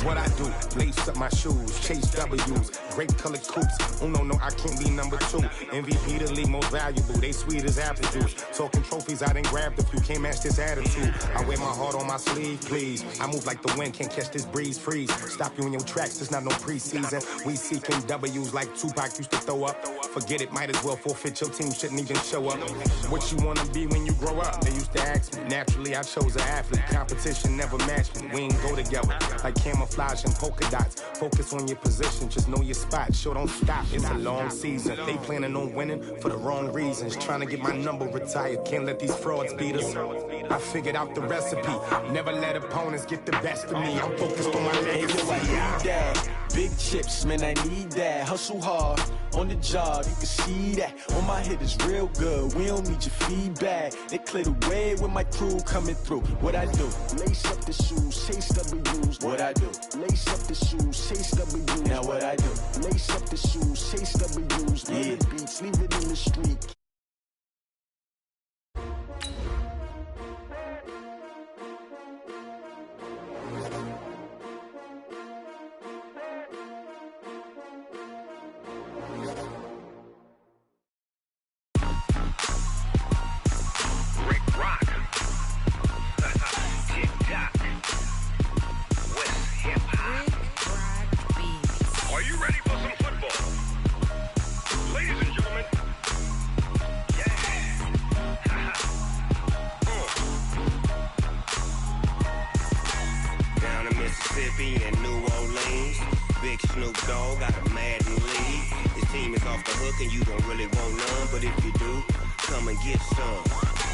What I do, lace up my shoes, chase W's, grape colored coops. Oh no, I can't be number 2. MVP the league most valuable, they sweet as apple juice. Talking trophies, I done grabbed a few, can't match this attitude. I wear my heart on my sleeve, please. I move like the wind, can't catch this breeze, freeze. Stop you in your tracks, it's not no preseason. We seeking W's like Tupac used to throw up. Forget it, might as well forfeit, your team shouldn't even show up. What you wanna be when you grow up? They used to ask me. Naturally, I chose an athlete. Competition never matched me. We ain't go together like camouflage and polka dots. Focus on your position, just know your spot. Sure, don't stop. It's a long season. They planning on winning for the wrong reasons. Trying to get my number retired. Can't let these frauds beat us. I figured out the recipe. Never let opponents get the best of me. I'm focused on my legacy. I need that. Big chips, man, I need that. Hustle hard on the job, you can see that. On my hit is real good. We don't need your feedback. They clear the way with my crew coming through. What I do? Lace up the shoes, chase W's. What I do? Lace up the shoes, chase W's. Now what I do? Lace up the shoes, chase W's. Yeah. The beats, leave it in the street. And New Orleans, Big Snoop Dogg got a mad lead. His team is off the hook and you don't really want none, but if you do, come and get some.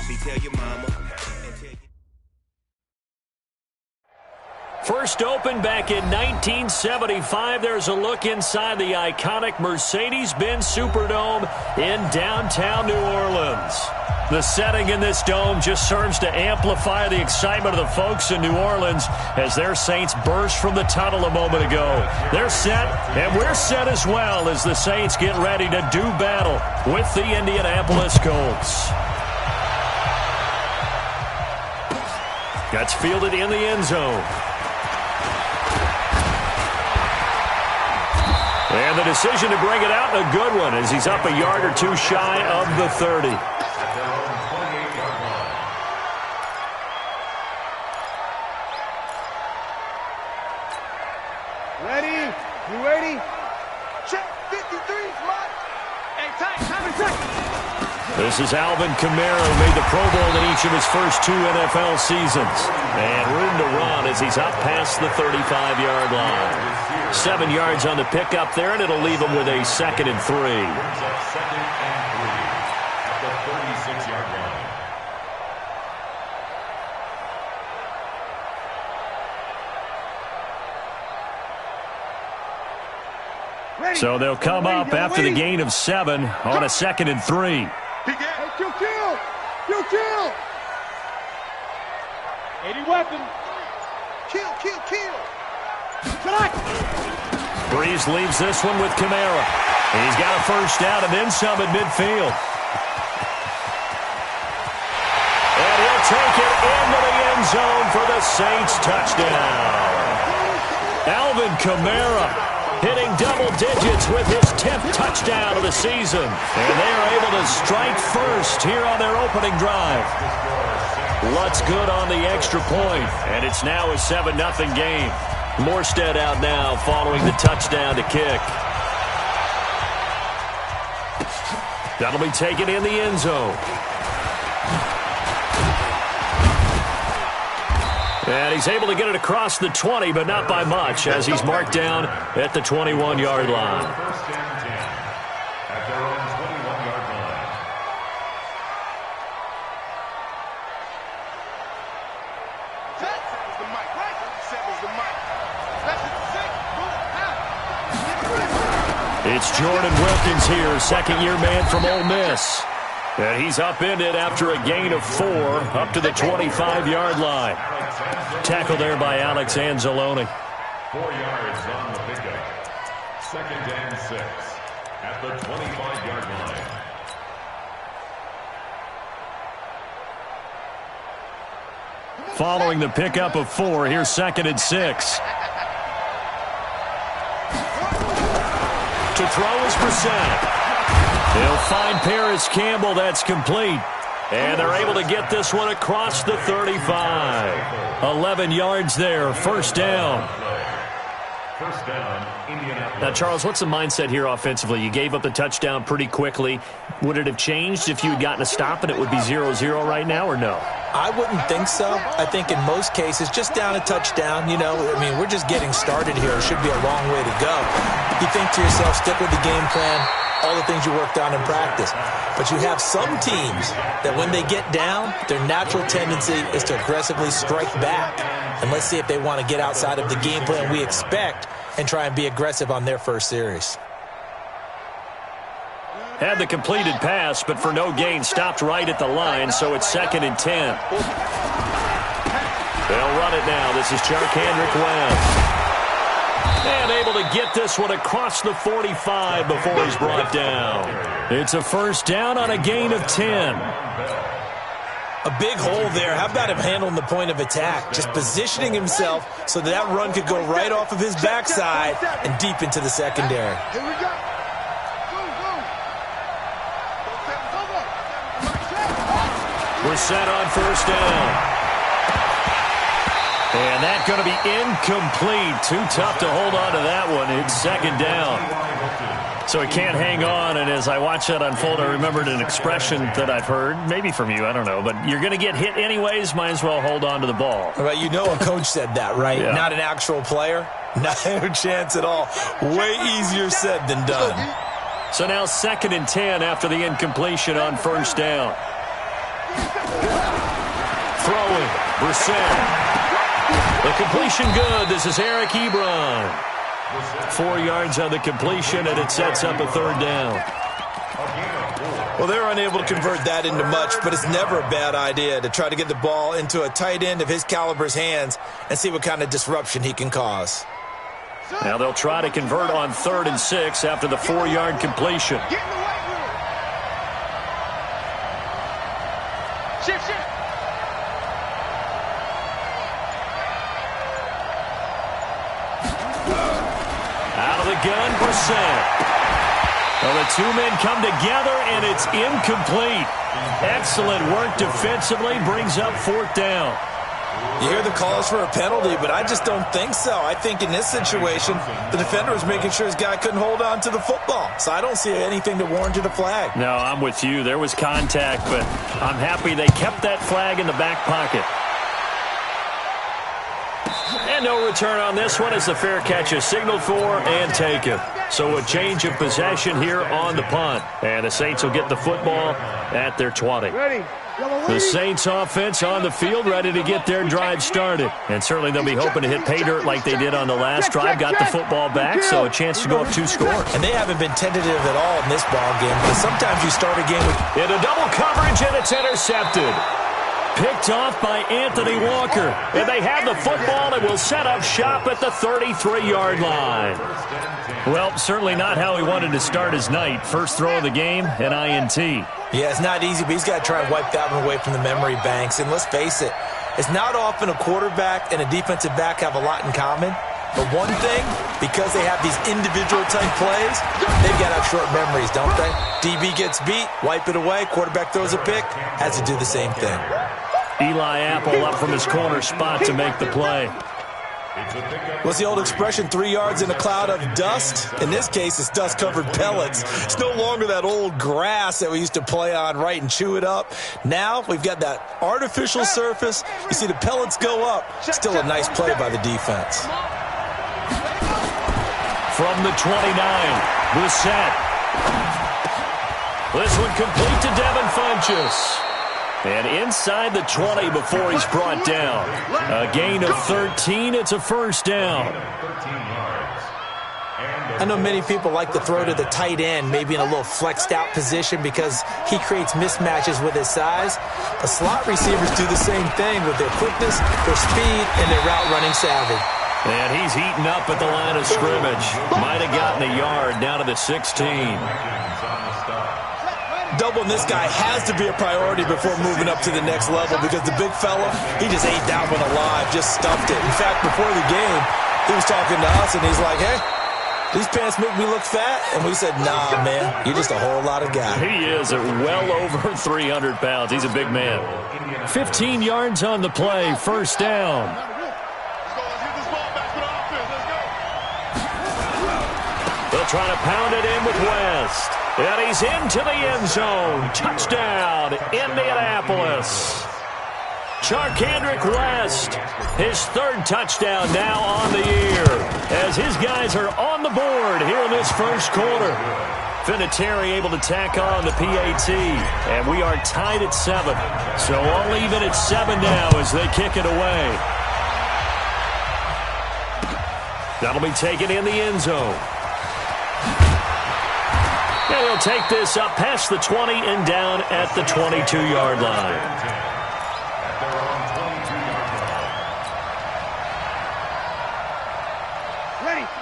See, tell your mama and tell your... First opened back in 1975. There's a look inside the iconic Mercedes-Benz Superdome in downtown New Orleans. The setting in this dome just serves to amplify the excitement of the folks in New Orleans as their Saints burst from the tunnel a moment ago. They're set, and we're set as well as the Saints get ready to do battle with the Indianapolis Colts. Gets fielded in the end zone. And the decision to bring it out, a good one, as he's up a yard or two shy of the 30. Ready? You ready? Check 53, Mike. Hey, time. This is Alvin Kamara, who made the Pro Bowl in each of his first 2 NFL seasons. And room to run as he's up past the 35-yard line. 7 yards on the pickup there, and it'll leave him with a 2nd and 3. Second and 3 at the 36-yard line. So they'll come up after the gain of 7 on a 2nd and 3. Hey, kill. 80 weapon. Kill. Breeze leaves this one with Kamara. He's got a first down and then some at midfield. And he'll take it into the end zone for the Saints touchdown. Alvin Kamara hitting double digits with his 10th touchdown of the season. And they are able to strike first here on their opening drive. Lutz good on the extra point, and it's now a 7-0 game. Morstead out now following the touchdown to kick. That'll be taken in the end zone. And he's able to get it across the 20, but not by much, as he's marked down at the 21-yard line. First and 10 at their own 21-yard line. It's Jordan Wilkins here, second-year man from Ole Miss. And he's upended after a gain of 4 up to the 25-yard line. Tackle there by Alex Anzalone. 4 yards on the pickup. Second and 6 at the 25-yard line. Following the pickup of 4, here's 2nd and 6. To throw is Brissett. He'll find Paris Campbell. That's complete. And they're able to get this one across the 35. 11 yards there. First down. First down, Indianapolis. Now, Charles, what's the mindset here offensively? You gave up the touchdown pretty quickly. Would it have changed if you had gotten a stop and it would be 0-0 right now, or no? I wouldn't think so. I think in most cases, just down a touchdown, we're just getting started here. It should be a long way to go. You think to yourself, stick with the game plan, all the things you worked on in practice. But you have some teams that when they get down, their natural tendency is to aggressively strike back. And let's see if they want to get outside of the game plan we expect and try and be aggressive on their first series. Had the completed pass, but for no gain, stopped right at the line, so it's 2nd and 10. They'll run it now. This is Charkandrick Webb. And able to get this one across the 45 before he's brought down. It's a first down on a gain of 10. A big hole there. How about him handling the point of attack? Just positioning himself so that run could go right off of his backside and deep into the secondary. Here we go. We're set on first down. And that's going to be incomplete. Too tough to hold on to that one. It's 2nd down. So he can't hang on, and as I watch that unfold, I remembered an expression that I've heard, maybe from you, I don't know, but you're going to get hit anyways, might as well hold on to the ball. Well, a coach said that, right? Yeah. Not an actual player. No chance at all. Way easier said than done. So now 2nd and 10 after the incompletion on first down. Throwing, Brissett. The completion good. This is Eric Ebron. 4 yards on the completion, and it sets up a 3rd down. Well, they're unable to convert that into much, but it's never a bad idea to try to get the ball into a tight end of his caliber's hands and see what kind of disruption he can cause. Now they'll try to convert on 3rd and 6 after the 4-yard completion. Get in the weight room. Shift. Out of the gun, Brissett. Well, the two men come together, and it's incomplete. Excellent work defensively, brings up 4th down. You hear the calls for a penalty, but I just don't think so. I think in this situation, the defender was making sure his guy couldn't hold on to the football. So I don't see anything to warrant a flag. No, I'm with you. There was contact, but I'm happy they kept that flag in the back pocket. And no return on this one as the fair catch is signaled for and taken. So a change of possession here on the punt. And the Saints will get the football at their 20. Ready. The Saints offense on the field ready to get their drive started. And certainly they'll be hoping to hit pay dirt like they did on the last drive. Got the football back, so a chance to go up 2 scores. And they haven't been tentative at all in this ball game, because sometimes you start a game with... Into double coverage, and it's intercepted. Picked off by Anthony Walker. And they have the football and will set up shop at the 33-yard line. Well, certainly not how he wanted to start his night. First throw of the game, an INT. Yeah, it's not easy, but he's got to try and wipe that one away from the memory banks. And let's face it, it's not often a quarterback and a defensive back have a lot in common. But one thing, because they have these individual type plays, they've got to have short memories, don't they? DB gets beat, wipe it away, quarterback throws a pick, has to do the same thing. Eli Apple up from his corner spot to make the play. What's the old expression, 3 yards in a cloud of dust? In this case, it's dust-covered pellets. It's no longer that old grass that we used to play on, right, and chew it up. Now we've got that artificial surface. You see the pellets go up. Still a nice play by the defense. From the 29, Brissett. This one complete to Devin Funchess. And inside the 20 before he's brought down. A gain of 13. It's a first down. I know many people like to throw to the tight end, maybe in a little flexed out position because he creates mismatches with his size. The slot receivers do the same thing with their quickness, their speed, and their route running savvy. And he's heating up at the line of scrimmage. Might have gotten a yard down to the 16. Doubling this guy has to be a priority before moving up to the next level because the big fella, he just ate that one alive, just stuffed it. In fact, before the game, he was talking to us, and he's like, hey, These pants make me look fat. And we said, nah, man, you're just a whole lot of guy. He is at well over 300 pounds. He's a big man. 15 yards on the play, first down. They'll try to pound it in with West. And he's into the end zone. Touchdown, Indianapolis. Charkandrick West, his third touchdown now on the year, as his guys are on the board here in this first quarter. Vinatieri able to tack on the PAT, and we are tied at 7. So all even at 7 now as they kick it away. That'll be taken in the end zone. And he'll take this up past the 20 and down at the 22-yard line.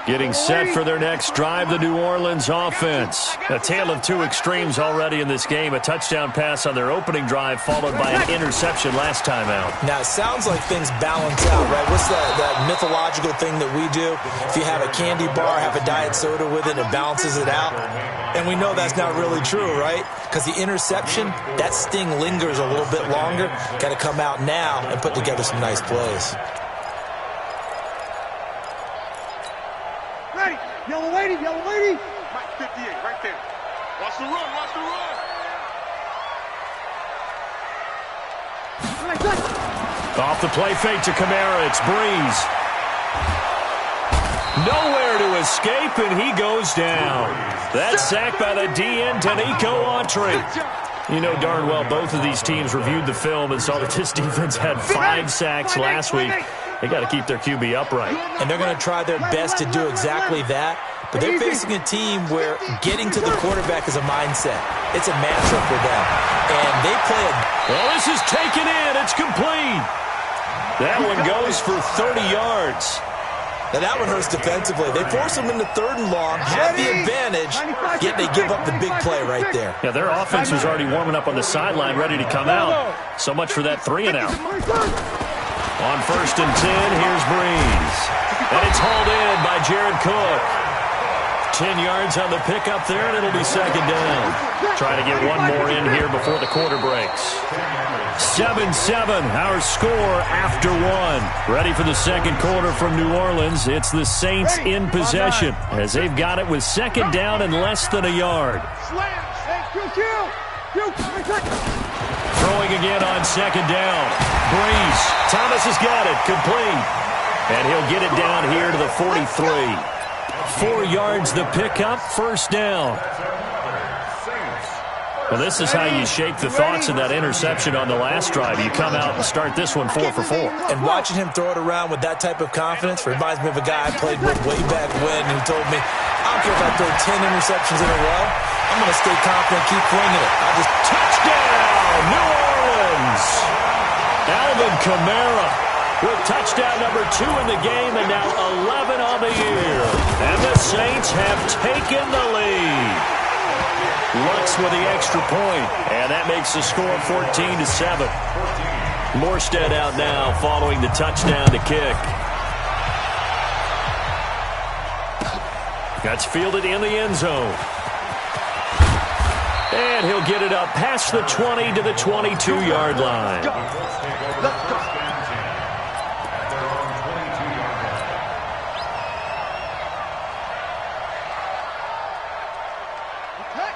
Getting set for their next drive, the New Orleans offense. A tale of two extremes already in this game. A touchdown pass on their opening drive, followed by an interception last time out. Now, it sounds like things balance out, right? What's that mythological thing that we do? If you have a candy bar, have a diet soda with it, it balances it out. And we know that's not really true, right? Because the interception, that sting lingers a little bit longer. Got to come out now and put together some nice plays. Yellow lady, yellow lady. Mike 58, right there. Watch the run, watch the run. Off the play fake to Kamara, it's Breeze. Nowhere to escape, and he goes down. That's sacked by the DN, Danico Autry. You know darn well both of these teams reviewed the film and saw that this defense had 5 sacks last week. They got to keep their QB upright. And they're going to try their best to do exactly that. But they're facing a team where getting to the quarterback is a mindset. It's a mantra for them. And they play it. Well, this is taken in. It's complete. That one goes for 30 yards. Now that one hurts defensively. They force them into 3rd and long, have the advantage, yet they give up the big play right there. Yeah, their offense was already warming up on the sideline, ready to come out. So much for that 3 and out. On 1st and 10, here's Breeze. And it's hauled in by Jared Cook. 10 yards on the pickup there, and it'll be 2nd down. Trying to get one more in here before the quarter breaks. 7-7, our score after 1. Ready for the second quarter from New Orleans. It's the Saints in possession as they've got it with 2nd down and less than a yard. Throwing again on 2nd down. Breeze. Thomas has got it. Complete. And he'll get it down here to the 43. 4 yards the pickup. 1st down. Well, this is how you shape the thoughts of that interception on the last drive. You come out and start this one 4 for 4. And watching him throw it around with that type of confidence reminds me of a guy I played with way back when who told me, I don't care if I throw 10 interceptions in a row, I'm going to stay confident, keep flinging it. Touchdown, New Orleans! Alvin Kamara with touchdown number 2 in the game and now 11 on the year. And the Saints have taken the lead. Lux with the extra point, and that makes the score 14-7. Morstead out now following the touchdown to kick. That's fielded in the end zone. And he'll get it up past the 20 to the 22-yard line. Let's go.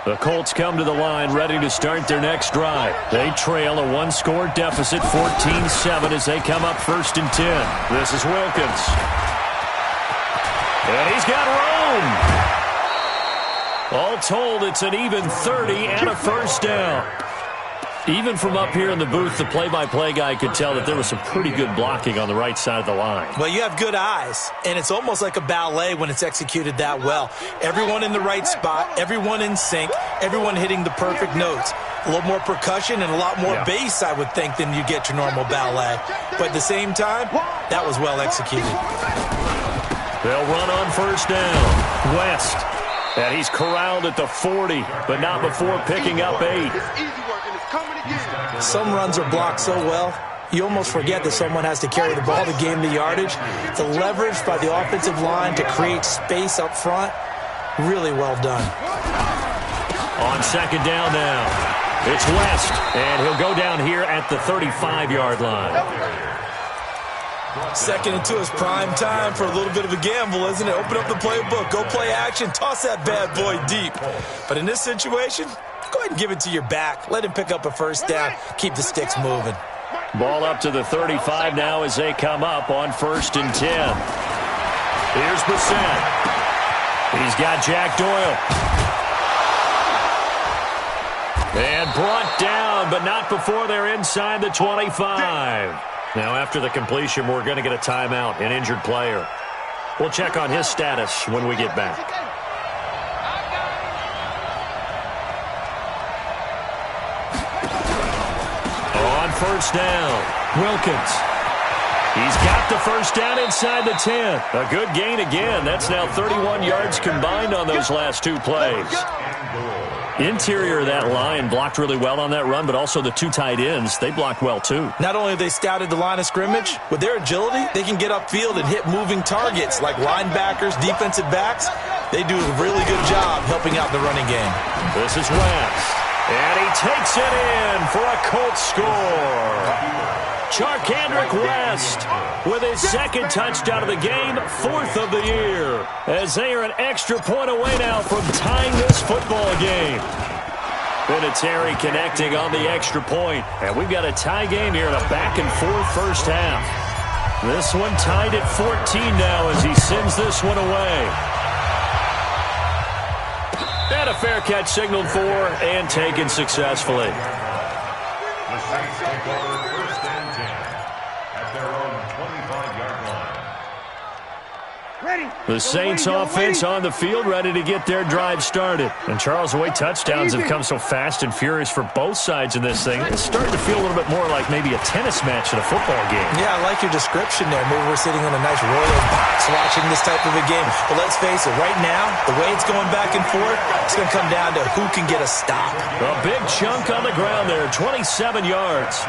The Colts come to the line ready to start their next drive. They trail a 1-score deficit, 14-7, as they come up 1st and 10. This is Wilkins. And he's got room. All told, it's an even 30 and a 1st down. Even from up here in the booth, the play-by-play guy could tell that there was some pretty good blocking on the right side of the line. Well, you have good eyes, and it's almost like a ballet when it's executed that well. Everyone in the right spot, everyone in sync, everyone hitting the perfect notes. A little more percussion and a lot more bass, I would think, than you get your normal ballet. But at the same time, that was well executed. They'll run on 1st down. West. And he's corralled at the 40, but not before picking up 8. Some runs are blocked so well, you almost forget that someone has to carry the ball to gain the yardage. The leverage by the offensive line to create space up front, really well done. On second down now, it's West, and he'll go down here at the 35-yard line. Second and 2 is prime time for a little bit of a gamble, isn't it? Open up the playbook, go play action, toss that bad boy deep. But in this situation, go ahead and give it to your back. Let him pick up a first down, keep the sticks moving. Ball up to the 35 now as they come up on 1st and 10. Here's Brissett. He's got Jack Doyle. And brought down, but not before they're inside the 25. Now, after the completion, we're going to get a timeout, an injured player. We'll check on his status when we get back. On 1st down, Wilkins. He's got the first down inside the 10. A good gain again. That's now 31 yards combined on those last 2 plays. Interior of that line blocked really well on that run, but also the 2 tight ends, they blocked well too. Not only have they scouted the line of scrimmage, with their agility, they can get upfield and hit moving targets like linebackers, defensive backs. They do a really good job helping out the running game. This is West, and he takes it in for a Colts score. Charkandrick West with his 2nd touchdown of the game, 4th of the year, as they are an extra point away now from tying this football game. Vinatieri connecting on the extra point, and we've got a tie game here in a back-and-forth first half. This one tied at 14 now as he sends this one away. And a fair catch signaled for and taken successfully. The Saints take over 1st and 10 at their own 25-yard line. The Saints offense on the field, ready to get their drive started. And Charles, the way touchdowns have come so fast and furious for both sides in this thing, it's starting to feel a little bit more like maybe a tennis match in a football game. Yeah, I like your description there. Maybe we're sitting in a nice royal box watching this type of a game. But let's face it, right now, the way it's going back and forth, it's going to come down to who can get a stop. A big chunk on the ground there, 27 yards.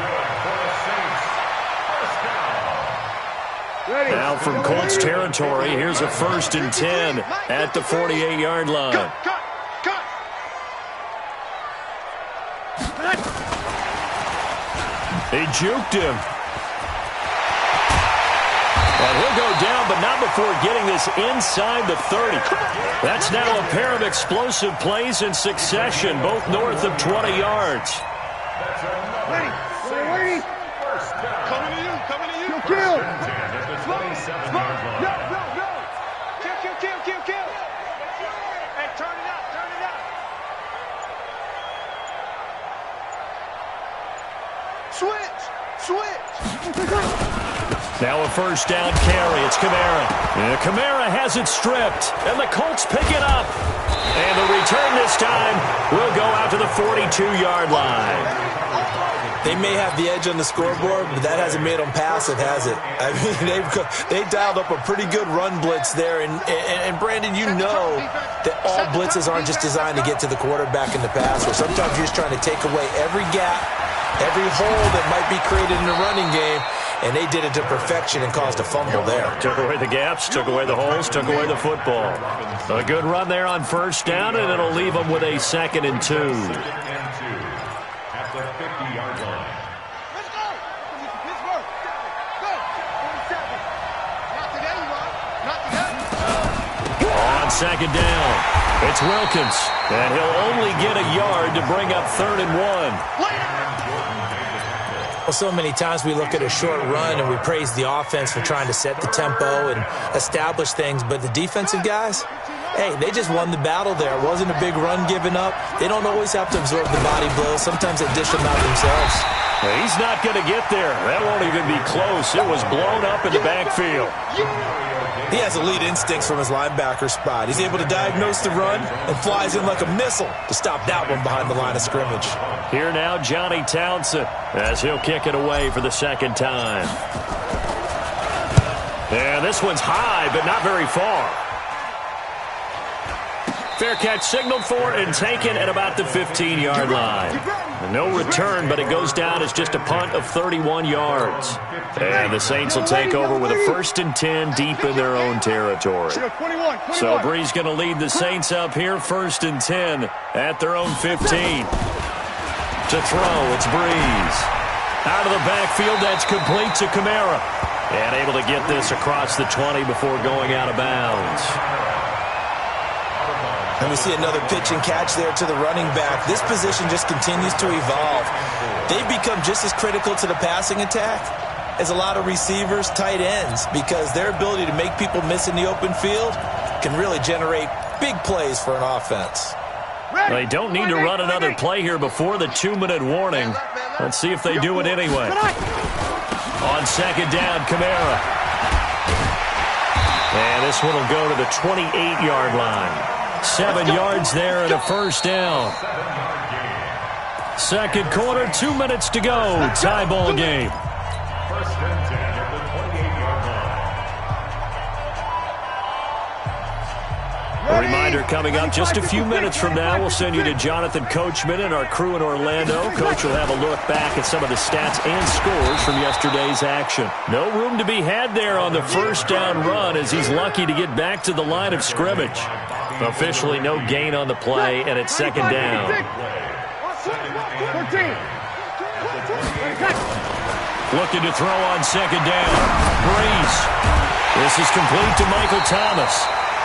Now from Colts territory, here's a 1st and 10 at the 48-yard line. He juked him. And he'll go down, but not before getting this inside the 30. That's now a pair of explosive plays in succession, both north of 20 yards. Ready. Coming to you. Kill. Kill. Hey, turn it up. Switch. Now a 1st down carry. It's Kamara. And Kamara has it stripped, and the Colts pick it up. And the return this time will go out to the 42-yard line. They may have the edge on the scoreboard, but that hasn't made them passive, has it? I mean, they dialed up a pretty good run blitz there. And Brandon, you know that all blitzes aren't just designed to get to the quarterback in the passer. Sometimes you're just trying to take away every gap, every hole that might be created in the running game, and they did it to perfection and caused a fumble there. Took away the gaps, took away the holes, took away the football. A good run there on 1st down, and it'll leave them with a 2nd and 2. At the 50-yard line. Let's go. Pittsburgh. Go. 47. Not today, you are. Not today. On 2nd down, it's Wilkins, and he'll only get a yard to bring up 3rd and 1. Well, so many times we look at a short run and we praise the offense for trying to set the tempo and establish things, but the defensive guys, hey, they just won the battle there. It wasn't a big run given up. They don't always have to absorb the body blows. Sometimes they dish them out themselves. Well, he's not going to get there. That won't even be close. It was blown up in the backfield. He has elite instincts from his linebacker spot. He's able to diagnose the run and flies in like a missile to stop that one behind the line of scrimmage. Here now, Johnny Townsend, as he'll kick it away for the 2nd time. And this one's high, but not very far. Fair catch signaled for and taken at about the 15-yard line. No return, but it goes down as just a punt of 31 yards. And the Saints will take over with a 1st and 10 deep in their own territory. So Brees going to lead the Saints up here, 1st and 10 at their own 15. To throw, it's Brees. Out of the backfield, that's complete to Kamara. And able to get this across the 20 before going out of bounds. And we see another pitch and catch there to the running back. This position just continues to evolve. They've become just as critical to the passing attack as a lot of receivers, tight ends, because their ability to make people miss in the open field can really generate big plays for an offense. They don't need to run another play here before the 2-minute warning. Let's see if they do it anyway. On 2nd down, Kamara. And this one will go to the 28-yard line. 7 yards there and a 1st down. 2nd quarter, 2 minutes to go. Tie ball game. 1st and 10 at the 28-yard line. A reminder coming up just a few minutes from now, we'll send you to Jonathan Coachman and our crew in Orlando. Coach will have a look back at some of the stats and scores from yesterday's action. No room to be had there on the 1st down run as he's lucky to get back to the line of scrimmage. Officially no gain on the play, and it's 2nd down. Looking to throw on 2nd down. Brees. This is complete to Michael Thomas.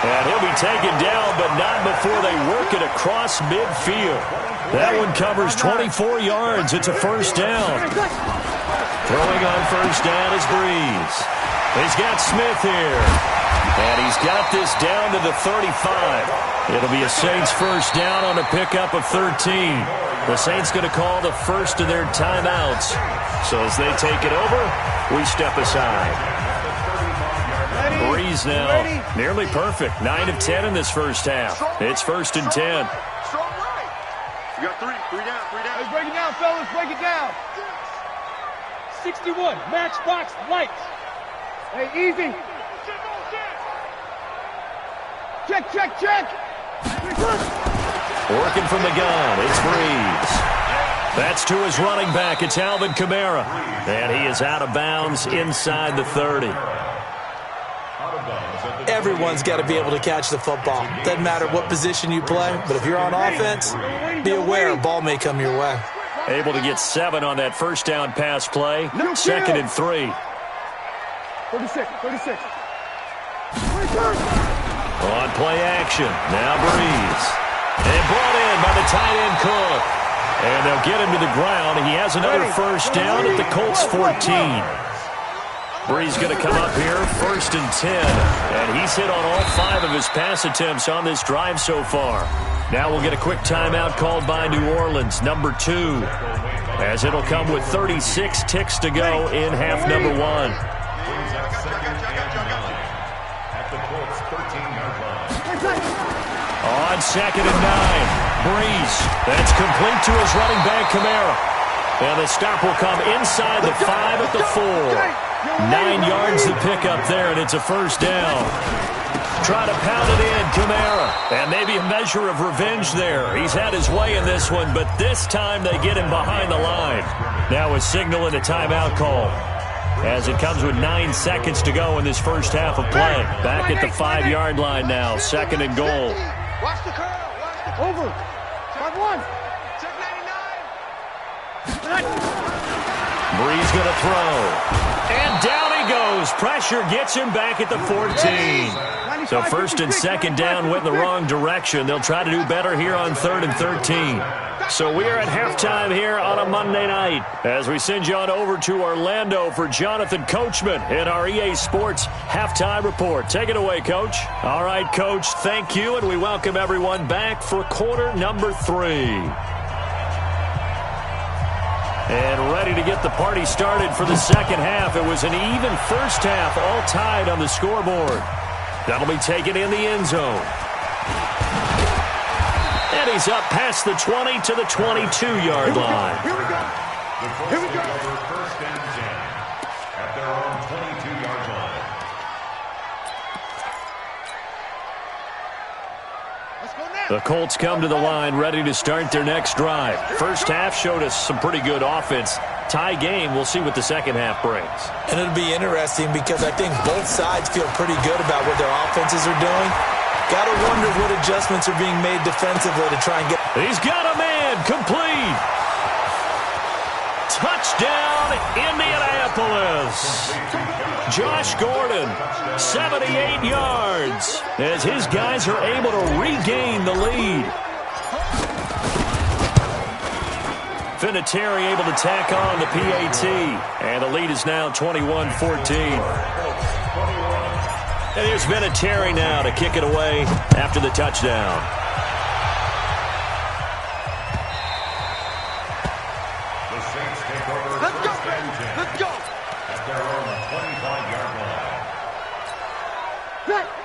And he'll be taken down, but not before they work it across midfield. That one covers 24 yards. It's a 1st down. Throwing on 1st down is Brees. He's got Smith here. And he's got this down to the 35. It'll be a Saints 1st down on a pickup of 13. The Saints going to call the first of their timeouts. So as they take it over, we step aside. Brees now nearly perfect. 9 of 10 in this 1st half. It's 1st and 10. You got 3 down. Let's break it down, fellas. Break it down. 61. Matchbox lights. Hey, easy. Check. Working from the gun, it's Brees. That's to his running back, it's Alvin Kamara. And he is out of bounds inside the 30. Everyone's got to be able to catch the football. Doesn't matter what position you play, but if you're on offense, be aware a ball may come your way. Able to get 7 on that 1st down pass play. 2nd and 3. 36. On play action, now Brees. And brought in by the tight end Cook. And they'll get him to the ground. He has another 1st down at the Colts 14. Brees going to come up here, 1st and 10. And he's hit on all 5 of his pass attempts on this drive so far. Now we'll get a quick timeout called by New Orleans, number 2. As it'll come with 36 ticks to go in half number 1. On 2nd and 9, Brees. That's complete to his running back, Kamara. And the stop will come inside the 5 at the 4. 9 yards to pick up there, and it's a 1st down. Try to pound it in, Kamara. And maybe a measure of revenge there. He's had his way in this one, but this time they get him behind the line. Now a signal and a timeout call. As it comes with 9 seconds to go in this 1st half of play. Back at the 5-yard line now, 2nd and goal. Watch the curl. Over. 5-1. Check 99. Brees going to throw. And down he goes. Pressure gets him back at the 14. So 1st and 2nd down went in the wrong direction. They'll try to do better here on 3rd and 13. So we are at halftime here on a Monday night as we send you on over to Orlando for Jonathan Coachman in our EA Sports Halftime Report. Take it away, Coach. All right, Coach, thank you, and we welcome everyone back for quarter number 3. And ready to get the party started for the 2nd half. It was an even 1st half, all tied on the scoreboard. That'll be taken in the end zone. And he's up past the 20 to the 22-yard line. Here we go. The Colts take over 1st and 10 at their own 22-yard line. Let's go now. The Colts come to the line ready to start their next drive. First half showed us some pretty good offense. Tie game, we'll see what the second half brings. And it'll be interesting because I think both sides feel pretty good about what their offenses are doing. Got to wonder what adjustments are being made defensively to try and get... He's got a man, complete. Touchdown, Indianapolis. Josh Gordon, 78 yards, as his guys are able to regain the lead. Vinatieri able to tack on the PAT, and the lead is now 21-14. And here's Vinatieri now to kick it away after the touchdown. The Saints take over. Let's go, baby. Let's go. At their own 25-yard line.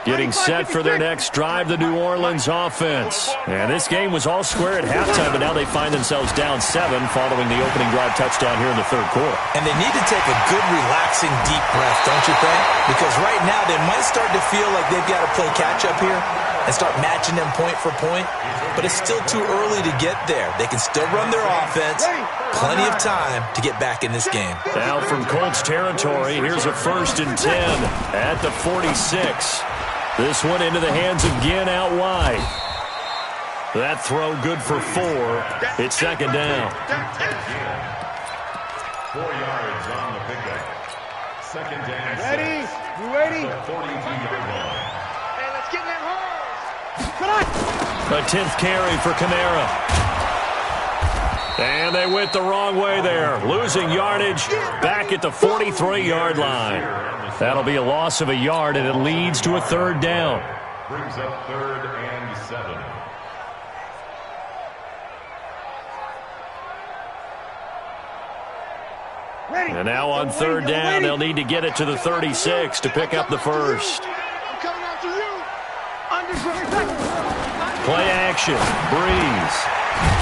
Getting set for their next drive, the New Orleans offense. And this game was all square at halftime, but now they find themselves down 7 following the opening drive touchdown here in the third quarter. And they need to take a good, relaxing, deep breath, don't you think? Because right now they might start to feel like they've got to play catch-up here and start matching them point for point. But it's still too early to get there. They can still run their offense. Plenty of time to get back in this game. Now from Colts territory, here's a 1st and 10 at the 46. This one into the hands of Ginn out wide. That throw good for 4. It's second down. 4 yards on the pickup. Second down. Ready? You ready? 42-yard line. Hey, let's get in that hole. Come on. A 10th carry for Kamara. And they went the wrong way there. Losing yardage back at the 43-yard line. That'll be a loss of a yard, and it leads to a 3rd down. Brings up 3rd and 7. Ready. And now on 3rd down, they'll need to get it to the 36 to pick up the first. I'm coming after you. Play action. Breeze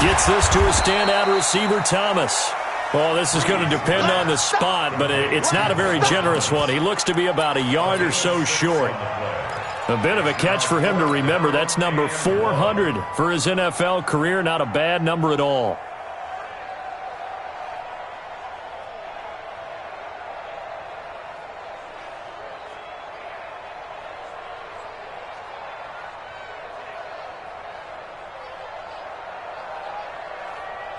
gets this to a standout receiver, Thomas. Well, this is going to depend on the spot, but it's not a very generous one. He looks to be about a yard or so short. A bit of a catch for him to remember. That's number 400 for his NFL career. Not a bad number at all.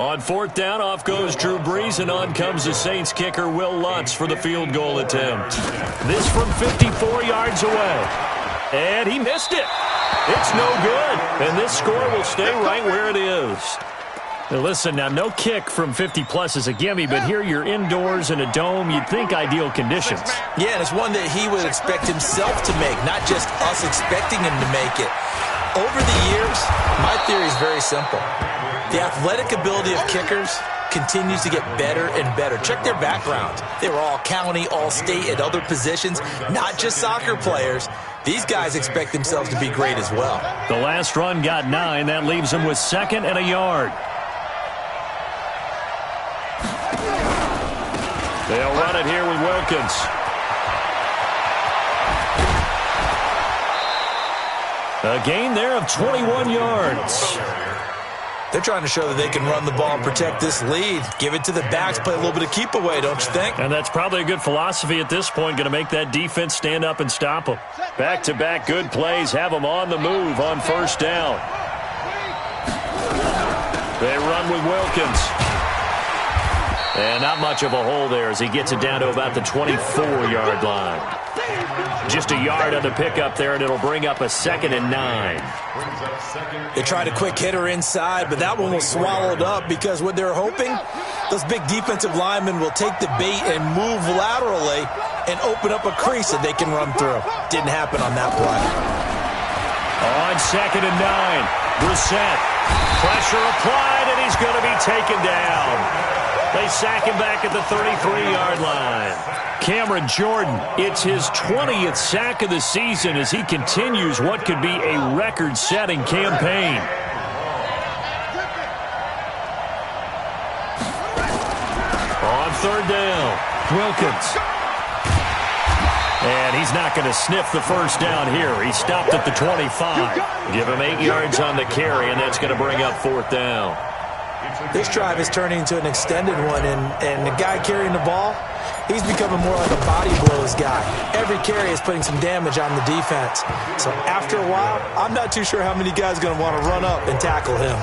On 4th down, off goes Drew Brees, and on comes the Saints kicker, Will Lutz, for the field goal attempt. This from 54 yards away. And he missed it. It's no good. And this score will stay right where it is. Now listen, now no kick from 50-plus is a gimme, but here you're indoors in a dome. You'd think ideal conditions. Yeah, and it's one that he would expect himself to make, not just us expecting him to make it. Over the years, my theory is very simple. The athletic ability of kickers continues to get better and better. Check their backgrounds. They were all county, all state, at other positions, not just soccer players. These guys expect themselves to be great as well. The last run got 9. That leaves them with 2nd and a yard. They'll run it here with Wilkins. A gain there of 21 yards. They're trying to show that they can run the ball and protect this lead. Give it to the backs, play a little bit of keep away, don't you think? And that's probably a good philosophy at this point, going to make that defense stand up and stop them. Back-to-back good plays have them on the move on 1st down. They run with Wilkins. And not much of a hole there as he gets it down to about the 24-yard line. Just a yard on the pickup there, and it'll bring up a 2nd and 9. They tried a quick hitter inside, but that one was swallowed up because what they're hoping, those big defensive linemen will take the bait and move laterally and open up a crease that they can run through. Didn't happen on that play. On 2nd and 9, Brissett. Pressure applied, and he's going to be taken down. They sack him back at the 33-yard line. Cameron Jordan, it's his 20th sack of the season as he continues what could be a record-setting campaign. On 3rd down, Wilkins. And he's not going to sniff the first down here. He stopped at the 25. Give him 8 yards on the carry, and that's going to bring up 4th down. This drive is turning into an extended one, and the guy carrying the ball, he's becoming more like a body blows guy. Every carry is putting some damage on the defense. So after a while, I'm not too sure how many guys are going to want to run up and tackle him.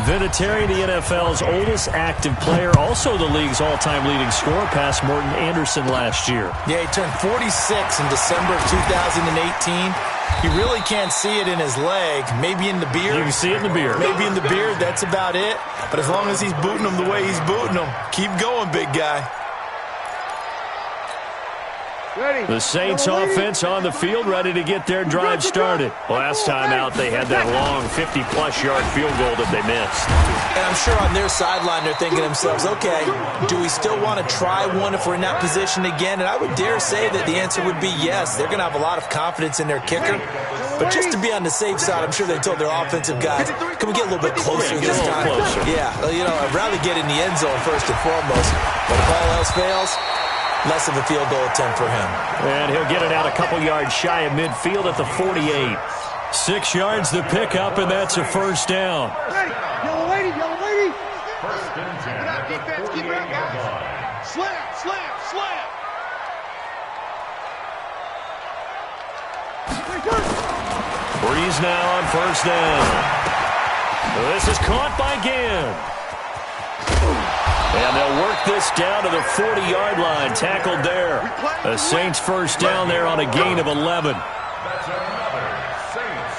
Vinatieri, the NFL's oldest active player, also the league's all-time leading scorer, past Morton Anderson last year. Yeah, he turned 46 in December of 2018. You really can't see it in his leg, maybe in the beard. You can see it in the beard. Maybe in the beard, that's about it. But as long as he's booting him the way he's booting him, keep going, big guy. The Saints offense on the field, ready to get their drive started. Last time out, they had that long 50-plus yard field goal that they missed. And I'm sure on their sideline, they're thinking to themselves, okay, do we still want to try one if we're in that position again? And I would dare say that the answer would be yes. They're going to have a lot of confidence in their kicker. But just to be on the safe side, I'm sure they told their offensive guys, can we get a little bit closer this time? Closer. Yeah, I'd rather get in the end zone first and foremost. But if all else fails, less of a field goal attempt for him. And he'll get it out a couple yards shy of midfield at the 48. 6 yards the pickup, and that's a first down. Yellow lady, yellow lady. First and 10 at the 48-yard line. Slam, slam, slam. Breeze now on first down. This is caught by Ginn. And they'll work this down to the 40-yard line. Tackled there. The Saints first down there on a gain of 11.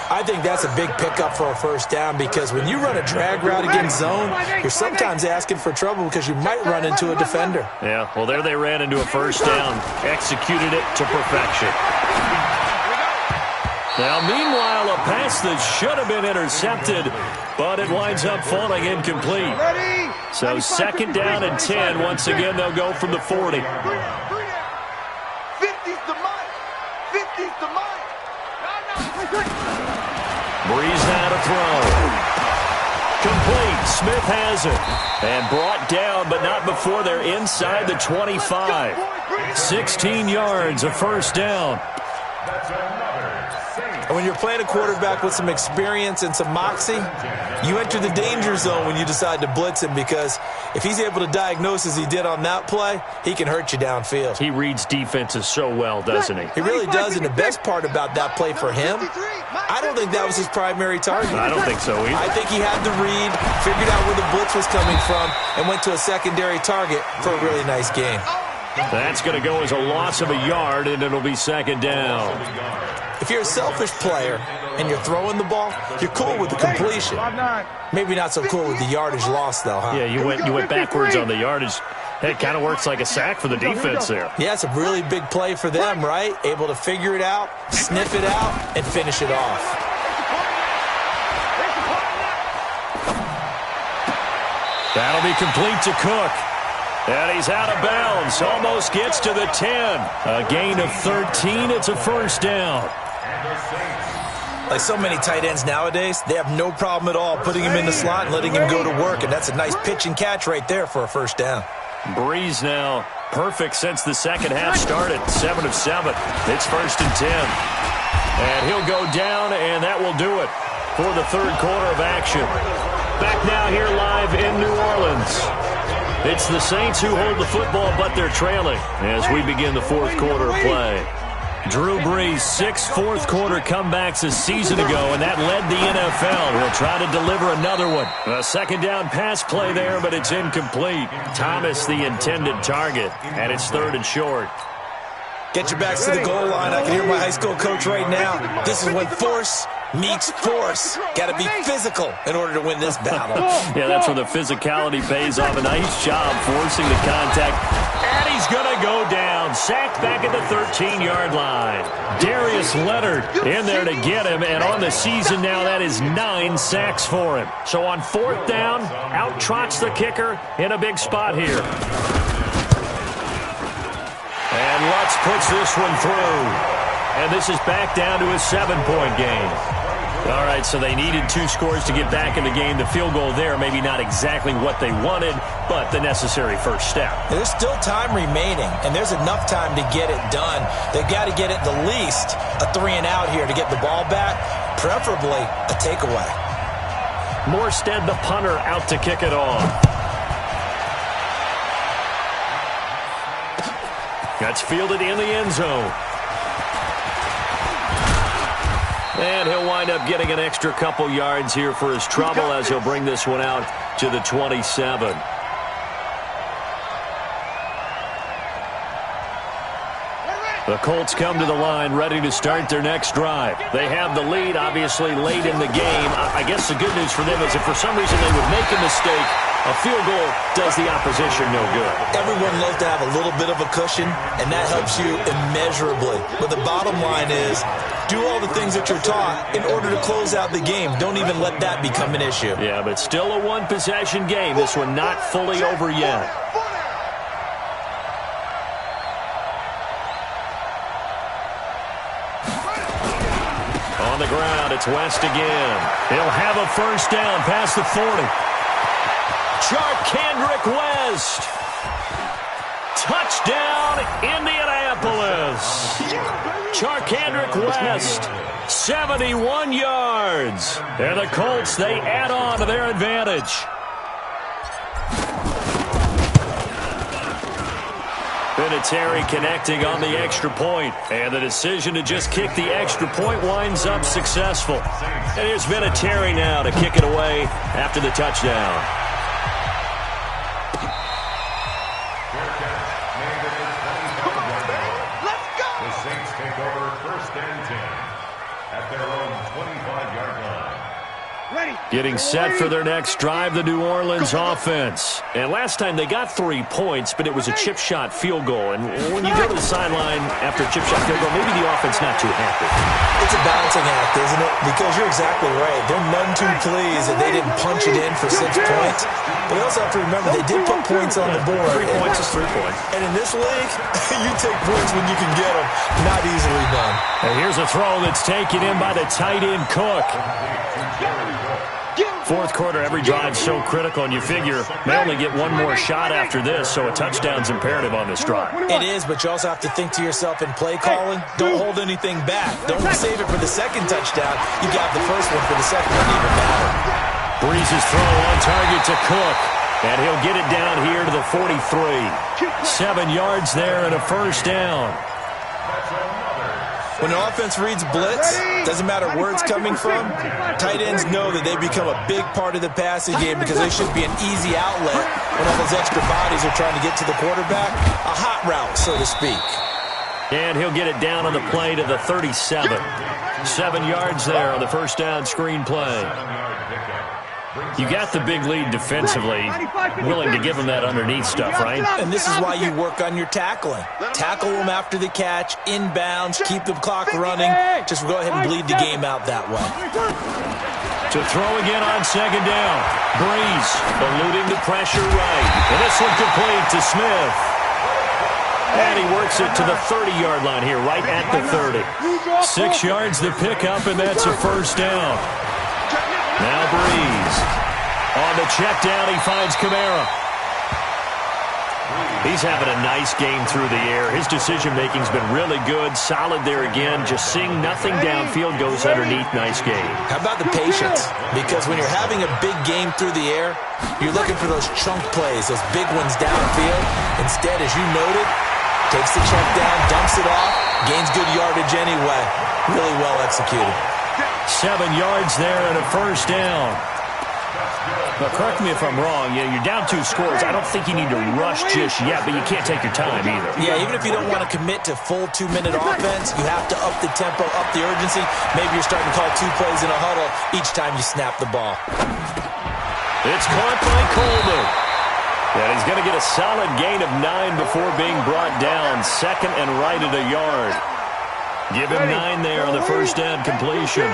I think that's a big pickup for a first down because when you run a drag route against zone, you're sometimes asking for trouble because you might run into a defender. Yeah, well, there they ran into a first down. Executed it to perfection. Now, meanwhile, a pass that should have been intercepted, but it winds up falling incomplete. So 2nd down and 10. Once again, they'll go from the 40. 50's the mic. 50's the mic. Breeze now to throw. Complete. Smith has it. And brought down, but not before they're inside the 25. 16 yards, a first down. And when you're playing a quarterback with some experience and some moxie, you enter the danger zone when you decide to blitz him because if he's able to diagnose as he did on that play, he can hurt you downfield. He reads defenses so well, doesn't he? He really does, and the best part about that play for him, I don't think that was his primary target. I don't think so either. I think he had the read, figured out where the blitz was coming from, and went to a secondary target for a really nice game. That's going to go as a loss of a yard, and it'll be 2nd down. If you're a selfish player and you're throwing the ball, you're cool with the completion. Maybe not so cool with the yardage loss, though, huh? Yeah, you went backwards on the yardage. It kind of works like a sack for the defense there. Yeah, it's a really big play for them, right? Able to figure it out, sniff it out, and finish it off. That'll be complete to Cook. And he's out of bounds. Almost gets to the 10. A gain of 13. It's a first down. Like so many tight ends nowadays, they have no problem at all putting him in the slot and letting him go to work. And that's a nice pitch and catch right there for a first down. Breeze now perfect since the second half started. 7 of 7. It's 1st and 10. And he'll go down, and that will do it for the 3rd quarter of action. Back now here live in New Orleans. It's the Saints who hold the football, but they're trailing as we begin the 4th quarter of play. Drew Brees, 6 fourth-quarter comebacks a season ago, and that led the NFL. He'll try to deliver another one. A 2nd down pass play there, but it's incomplete. Thomas, the intended target, and it's 3rd and short. Get your backs to the goal line. I can hear my high school coach right now. This is when force meets force. Got to be physical in order to win this battle. Yeah, that's where the physicality pays off. A nice job forcing the contact. And he's going to go down. Sacked back at the 13-yard line. Darius Leonard in there to get him. And on the season now, that is 9 sacks for him. So on 4th down, out trots the kicker in a big spot here. And Lutz puts this one through. And this is back down to a 7-point game. All right, so they needed 2 scores to get back in the game. The field goal there, maybe not exactly what they wanted, but the necessary first step. There's still time remaining, and there's enough time to get it done. They've got to get it the least a 3-and-out here to get the ball back, preferably a takeaway. Morstead, the punter, out to kick it off. That's fielded in the end zone. And he'll wind up getting an extra couple yards here for his trouble as he'll bring this one out to the 27. The Colts come to the line ready to start their next drive. They have the lead, obviously, late in the game. I guess the good news for them is if for some reason they would make a mistake, a field goal does the opposition no good. Everyone loves to have a little bit of a cushion, and that helps you immeasurably. But the bottom line is, do all the things that you're taught in order to close out the game. Don't even let that become an issue. Yeah, but still a one-possession game. This one not fully over yet. On the ground, it's West again. He'll have a first down past the 40. Charkandrick West. Touchdown, Indianapolis. Charkandrick West, 71 yards. And the Colts, they add on to their advantage. Vinatieri connecting on the extra point. And the decision to just kick the extra point winds up successful. And here's Vinatieri now to kick it away after the touchdown. Getting set for their next drive, the New Orleans offense. And last time they got 3 points, but it was a chip shot field goal. And when you go to the sideline after a chip shot field goal, maybe the offense not too happy. It's a balancing act, isn't it? Because you're exactly right. They're none too pleased that they didn't punch it in for 6 points. But you also have to remember they did put points on the board. 3 points is 3 points. And in this league, you take points when you can get them. Not easily done. And here's a throw that's taken in by the tight end Cook. Fourth quarter, every drive's so critical, and you figure they only get one more shot after this, so a touchdown's imperative on this drive. It is, but you also have to think to yourself in play calling, don't hold anything back. Don't save it for the second touchdown. You got the first one for the second one even better. Breeze's throw on target to Cook, and he'll get it down here to the 43. 7 yards there and a first down. When an offense reads blitz, doesn't matter where it's coming from, tight ends know that they become a big part of the passing game because they should be an easy outlet when all those extra bodies are trying to get to the quarterback. A hot route, so to speak. And he'll get it down on the play to the 37. 7 yards there on the first down screen play. You got the big lead defensively, willing to give them that underneath stuff, right? And this is why you work on your tackling. Tackle them after the catch, inbounds, keep the clock running. Just go ahead and bleed the game out that way. To throw again on second down. Breeze eluding the pressure right. And this one complete to Smith. And he works it to the 30-yard line here, right at the 30. 6 yards to pick up, and that's a first down. Now Breeze. On the check down, he finds Kamara. He's having a nice game through the air. His decision-making's been really good. Solid there again. Just seeing nothing downfield, goes underneath. Nice game. How about the patience? Because when you're having a big game through the air, you're looking for those chunk plays, those big ones downfield. Instead, as you noted, takes the check down, dumps it off, gains good yardage anyway. Really well executed. 7 yards there and a first down. Now, correct me if I'm wrong. You're down 2 scores. I don't think you need to rush just yet, but you can't take your time either. Yeah, even if you don't want to commit to full 2-minute offense, you have to up the tempo, up the urgency. Maybe you're starting to call 2 plays in a huddle each time you snap the ball. It's caught by Coleman. And he's going to get a solid gain of 9 before being brought down. Second and right at a yard. Give him 9 there on the first down completion.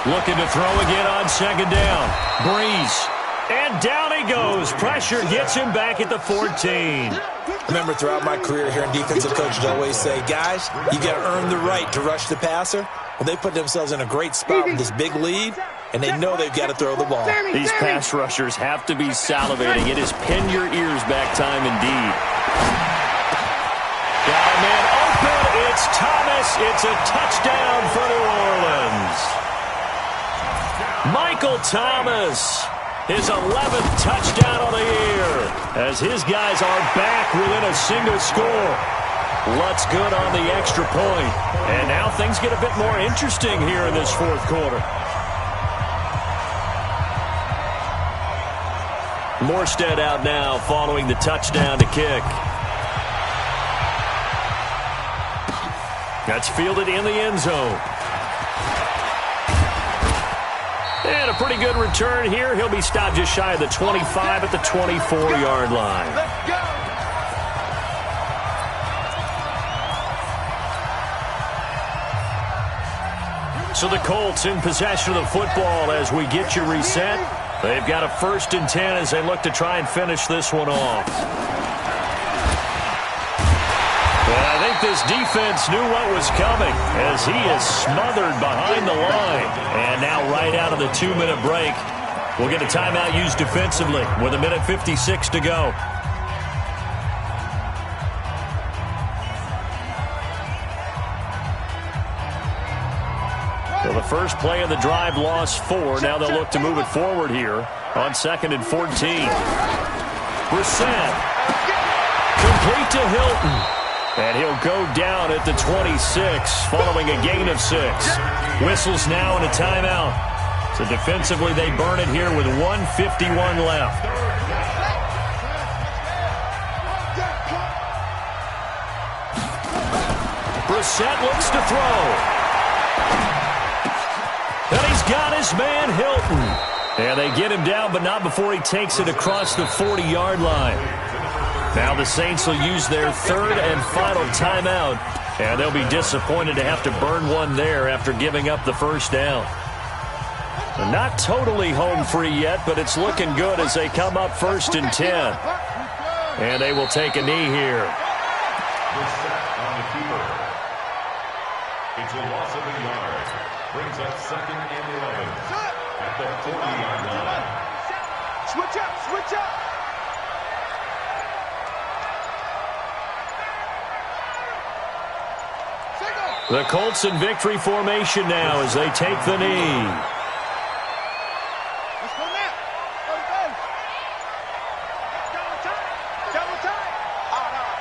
Looking to throw again on second down. Breeze. And down he goes. Pressure gets him back at the 14. Remember, throughout my career here in defensive coaches always say, guys, you got to earn the right to rush the passer. Well, they put themselves in a great spot with this big lead, and they know they've got to throw the ball. These pass rushers have to be salivating. It is pin your ears back time indeed. Got a man open. It's Thomas. It's a touchdown for New Orleans. Michael Thomas, his 11th touchdown of the year, as his guys are back within a single score. Lutz good on the extra point. And now things get a bit more interesting here in this fourth quarter. Morstead out now following the touchdown to kick. That's fielded in the end zone. And a pretty good return here. He'll be stopped just shy of the 25 at the 24-yard line. Let's go. So the Colts in possession of the football as we get you reset. They've got a 1st and 10 as they look to try and finish this one off. And I think this defense knew what was coming as he is smothered behind the line. And now right out of the 2-minute break, we'll get a timeout used defensively with 1:56 to go. So the first play of the drive lost 4. Now they'll look to move it forward here on 2nd and 14. Brissett. Complete to Hilton. And he'll go down at the 26 following a gain of 6. Whistles now and a timeout. So defensively they burn it here with 1:51 left. Brissett looks to throw. And he's got his man Hilton. And they get him down, but not before he takes it across the 40-yard line. Now the Saints will use their 3rd and final timeout, and they'll be disappointed to have to burn one there after giving up the first down. Not totally home free yet, but it's looking good as they come up 1st and 10. And they will take a knee here. On the keeper. It's a loss of a yard. Brings up 2nd and 11 at the 40-yard line. Switch up, switch up. The Colts in victory formation now as they take the knee. Let's go now. Double time.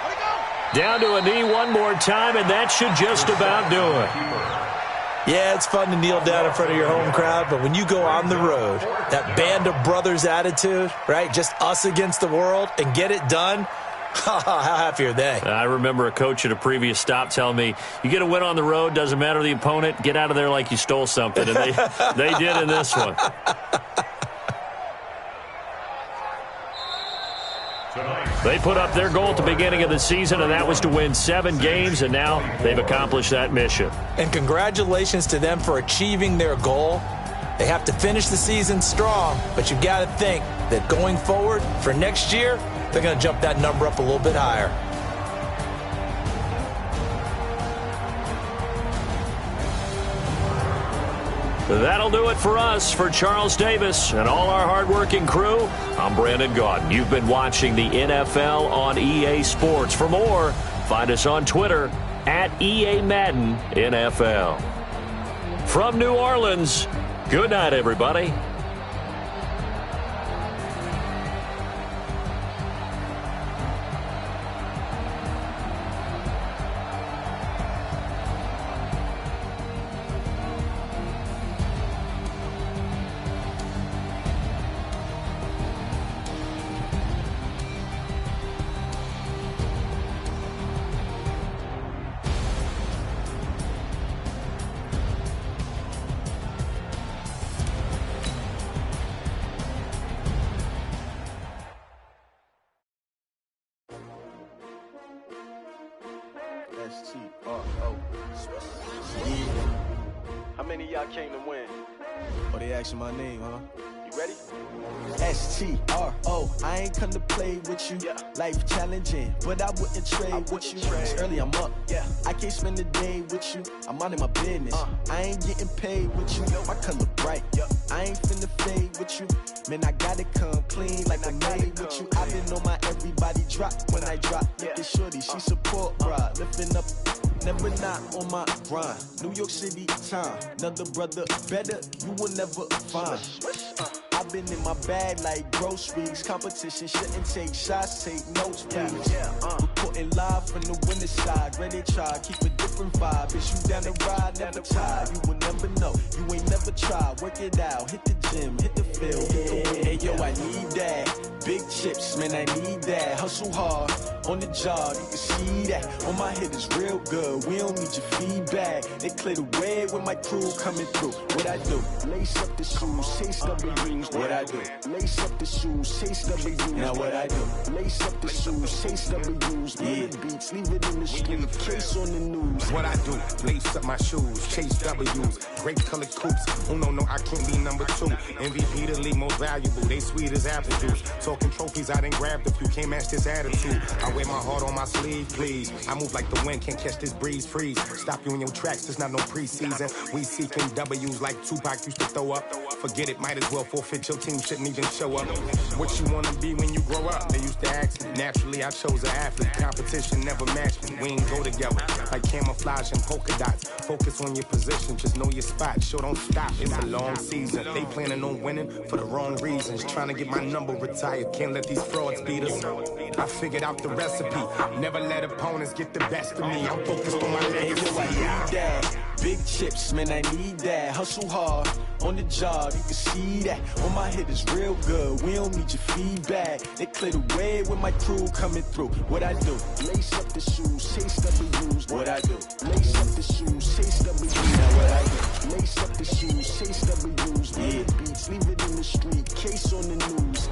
Let it go. Down to a knee one more time, and that should just about do it. Yeah, it's fun to kneel down in front of your home crowd, but when you go on the road, that band of brothers attitude, right, just us against the world, and get it done, how happy are they? I remember a coach at a previous stop telling me, you get a win on the road, doesn't matter the opponent, get out of there like you stole something. And they did in this one. They put up their goal at the beginning of the season, and that was to win 7 games, and now they've accomplished that mission. And congratulations to them for achieving their goal. They have to finish the season strong, but you've got to think that going forward for next year, they're going to jump that number up a little bit higher. That'll do it for us. For Charles Davis and all our hardworking crew, I'm Brandon Gaudin. You've been watching the NFL on EA Sports. For more, find us on Twitter at EA Madden NFL. From New Orleans, good night, everybody. How many of y'all came to win? Oh, they asking my name, huh? You ready? S-T-R-O, I ain't come to play with you. Life challenging, but I wouldn't trade with you. It's early, I'm up. I can't spend the day with you. I'm minding my business. I ain't getting paid with you. My color bright. I ain't finna fade with you. Man, I gotta come clean like I made with you. I've been on my everybody drop when I drop. Look at shorty, she support, bruh. Lifting up, never not on my grind. New York City time, another brother better, you will never find. I've been in my bag like groceries. Competition shouldn't take shots, take notes, please. Reporting live from the winter side. Ready to try, keep a different vibe. Is you down the ride, never tired. You will never know, you ain't never tried. Work it out, hit the gym, hit the field. Hey yo, I need that. Big chips, man, I need that. Hustle hard, on the job, you can see that. On my head is real good, we don't need your feedback. They clear the way with my crew coming through. What I do? Lace up the shoes, chase W's. What I do? Lace up the shoes, chase W's. Now what I do? Lace up the shoes, chase W's. Million beats, leave it in the street, case on the news. What I do? Lace up my shoes, chase W's. Great colored coops. Oh no, I can't be number 2. MVP the league most valuable. They sweet as apple juice. Talking trophies, I done grabbed a few. Can't match this attitude. I wear my heart on my sleeve, please. I move like the wind, can't catch this breeze, freeze. Stop you in your tracks, there's not no preseason. We seeking W's like Tupac used to throw up. Forget it, might as well forfeit. Your team shouldn't even show up. What you wanna be when you grow up? They used to ask me. Naturally, I chose an athlete. Competition never matched me. We ain't go together like camouflage and polka dots. Focus on your position, just know your spot. Sure, don't stop. It's a long season. They planning on winning for the wrong reasons. Trying to get my number retired. Can't let these frauds beat us. I figured out the recipe. Never let opponents get the best of me. I'm focused on my legacy. Big chips, man, I need that. Hustle hard, on the job, you can see that. On my head is real good, we don't need your feedback. They clear the way with my crew coming through. What I do? Lace up the shoes, chase W's. What I do? Lace up the shoes, chase W's. Now what I do? Lace up the shoes, chase W's. Beats, leave it in the street, case on the news.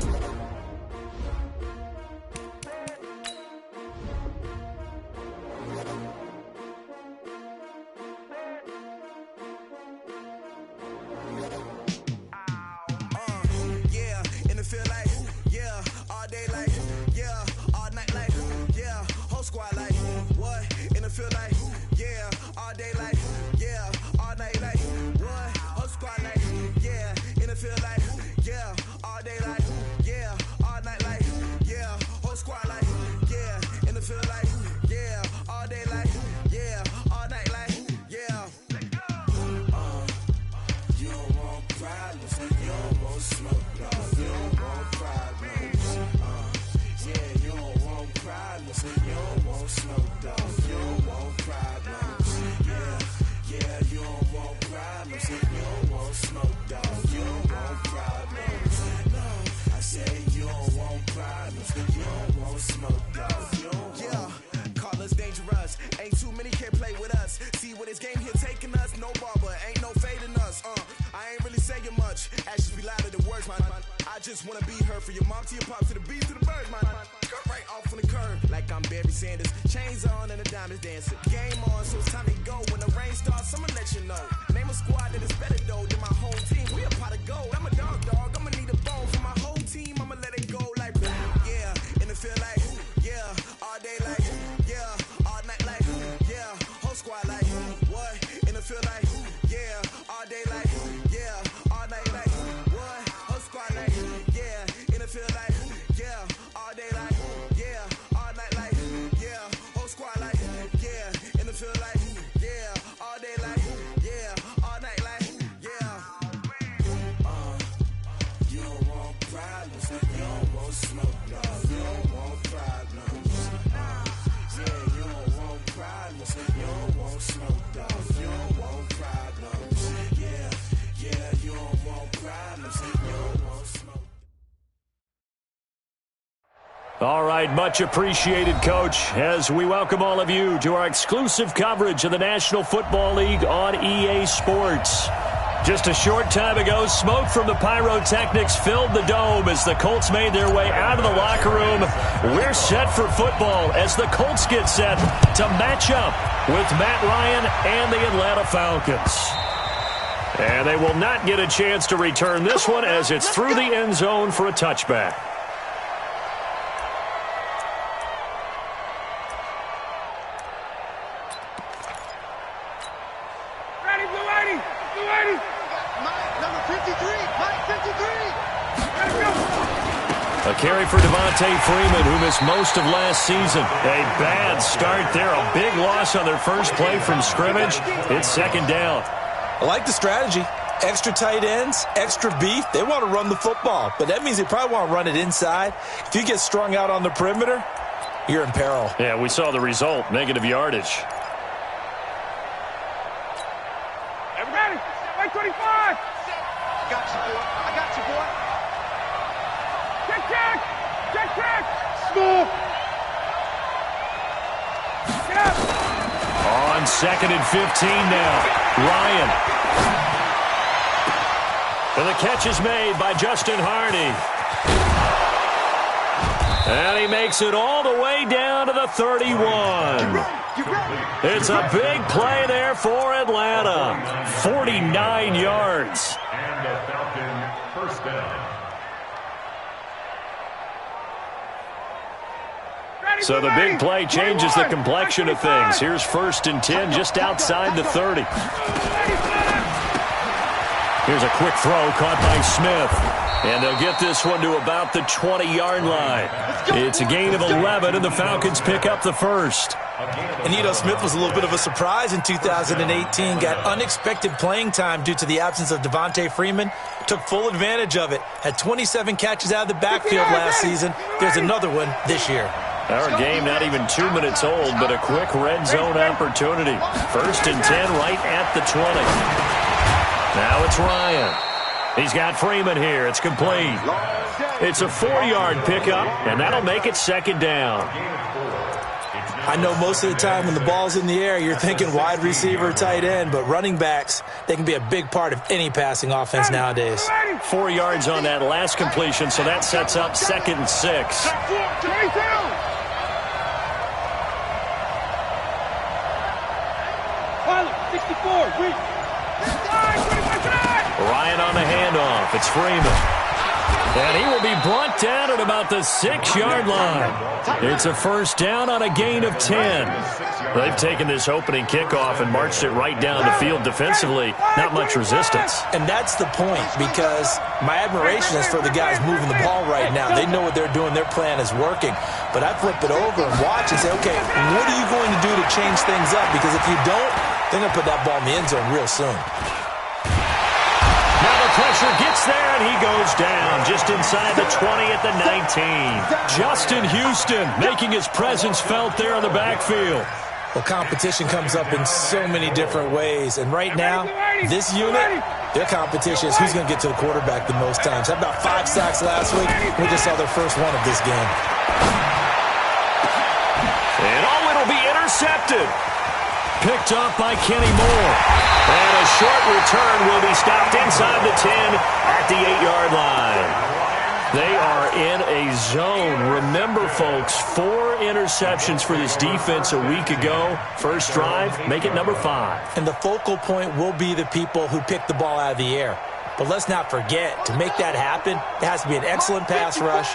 I just wanna be her for your mom to your pop to the beat to the birds, man. Cut right off on the curb like I'm Barry Sanders. Chains on and the diamonds dancing. Game on, so it's time to go. When the rain starts, I'ma let you know. Name a squad that is better though than my whole team. We a pot of gold. I'm a dog. I'ma need a bone for my whole team. I'ma let it go like yeah. And it feel like yeah. All day like yeah. All night like yeah. Whole squad like what? And it feel like yeah. All day like yeah. All night like what? Whole squad like yeah. And it feel like yeah. All day like yeah. All night like yeah. Whole squad like yeah. And it feel like yeah. All day like yeah. All night like yeah. You don't want problems. You don't want smoke, no. You don't want problems. Yeah, you don't want problems. You don't want smoke, dog. You don't want problems. Yeah, you don't want problems. You don't want smoke. All right, much appreciated, Coach, as we welcome all of you to our exclusive coverage of the National Football League on EA Sports. Just a short time ago, smoke from the pyrotechnics filled the dome as the Colts made their way out of the locker room. We're set for football as the Colts get set to match up with Matt Ryan and the Atlanta Falcons. And they will not get a chance to return this one as it's through the end zone for a touchback. Ready, blue 80. Blue 80. Number 53. Mike 53. Ready, go. A carry for Devontae Freeman, who missed most of last season. A bad start there. A big loss on their first play from scrimmage. It's second down. I like the strategy. Extra tight ends, extra beef. They want to run the football, but that means they probably want to run it inside. If you get strung out on the perimeter, you're in peril. Yeah, we saw the result, negative yardage. Everybody, Mike 25. I got you, boy. I got you, boy. Check. Check, check. Smooth. Get up. On 2nd and 15 now. Ryan. And the catch is made by Justin Harney. And he makes it all the way down to the 31. It's a big play there for Atlanta. 49 yards. And the Falcon first down. So the big play changes the complexion of things. Here's 1st and 10 just outside the 30. Here's a quick throw caught by Smith. And they'll get this one to about the 20-yard line. It's a gain of 11, and the Falcons pick up the first. And Smith was a little bit of a surprise in 2018. Got unexpected playing time due to the absence of Devontae Freeman. Took full advantage of it. Had 27 catches out of the backfield last season. There's another one this year. Our game not even 2 minutes old, but a quick red zone opportunity. 1st and 10 right at the 20. Now it's Ryan. He's got Freeman here. It's complete. It's a 4-yard pickup, and that'll make it second down. I know most of the time when the ball's in the air, you're thinking wide receiver, tight end, but running backs, they can be a big part of any passing offense nowadays. 4 yards on that last completion, so that sets up 2nd and 6. Pilot, 64, weak. Ryan on the handoff. It's Freeman. And he will be brought down at about the 6-yard line. It's a first down on a gain of 10. They've taken this opening kickoff and marched it right down the field defensively. Not much resistance. And that's the point, because my admiration is for the guys moving the ball right now. They know what they're doing. Their plan is working. But I flip it over and watch and say, okay, what are you going to do to change things up? Because if you don't, they're going to put that ball in the end zone real soon. Now the pressure gets there, and he goes down just inside the 20 at the 19. Justin Houston making his presence felt there in the backfield. Well, competition comes up in so many different ways. And right now, this unit, their competition is who's going to get to the quarterback the most times. Had about 5 sacks last week. We just saw their first one of this game. And it'll be intercepted. Picked up by Kenny Moore. And a short return will be stopped inside the 10 at the 8-yard line. They are in a zone. Remember, folks, 4 interceptions for this defense a week ago. First drive, make it number 5. And the focal point will be the people who pick the ball out of the air. But let's not forget, to make that happen, there has to be an excellent pass rush,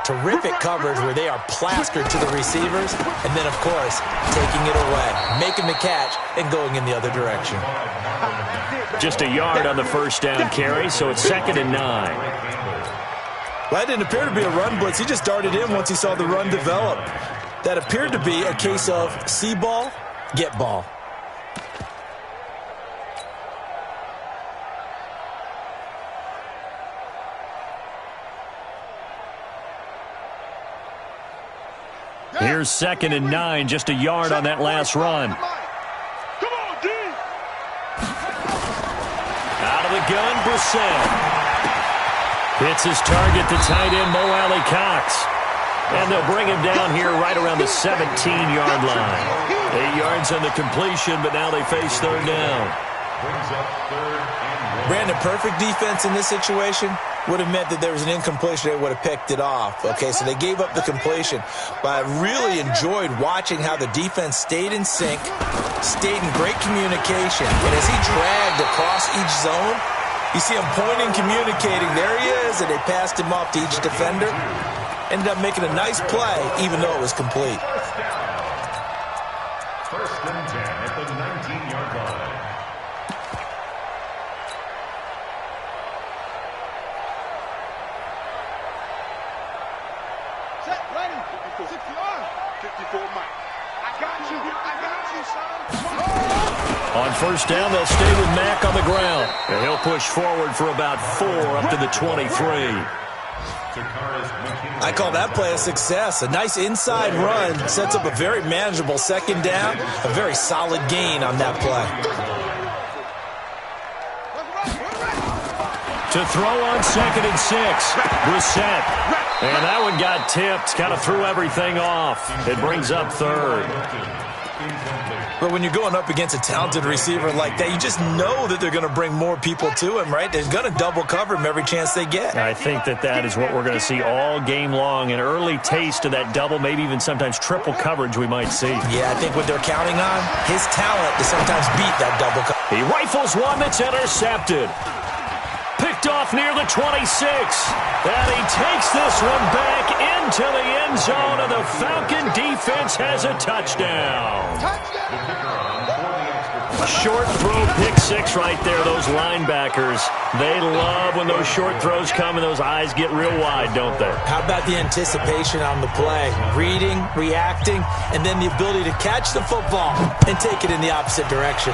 terrific coverage where they are plastered to the receivers, and then, of course, taking it away, making the catch, and going in the other direction. Just a yard on the first down carry, so it's 2nd and 9. Well, that didn't appear to be a run blitz. He just darted in once he saw the run develop. That appeared to be a case of see ball, get ball. Here's 2nd and 9, just a yard on that last run. Come on, D. Out of the gun, Brissett. Hits his target, the tight end, Mo Alley Cox. And they'll bring him down here right around the 17-yard line. 8 yards on the completion, but now they face third down. Brandon, perfect defense in this situation. would have meant that there was an incompletion. They would have picked it off. Okay, so they gave up the completion. But I really enjoyed watching how the defense stayed in sync, stayed in great communication. And as he dragged across each zone, you see him pointing, communicating. There he is, and they passed him off to each defender. Ended up making a nice play, even though it was complete. First and 10 at the 19-yard line. Set, ready. 54 Mike. I got you, son. On first down, they'll stay with Mack on the ground. And he'll push forward for about 4 up to the 23. I call that play a success. A nice inside run sets up a very manageable second down. A very solid gain on that play. To throw on 2nd and 6. Brissett. And that one got tipped. Kind of threw everything off. It brings up 3rd. But when you're going up against a talented receiver like that, you just know that they're going to bring more people to him, right? They're going to double cover him every chance they get. I think that is what we're going to see all game long. An early taste of that double, maybe even sometimes triple coverage we might see. Yeah, I think what they're counting on, his talent to sometimes beat that double coverage. He rifles one that's intercepted. Picked off near the 26. And he takes this one back into the end zone, and the Falcon defense has a touchdown. A short throw, pick 6 right there. Those linebackers, they love when those short throws come and those eyes get real wide, don't they? How about the anticipation on the play? Reading, reacting, and then the ability to catch the football and take it in the opposite direction.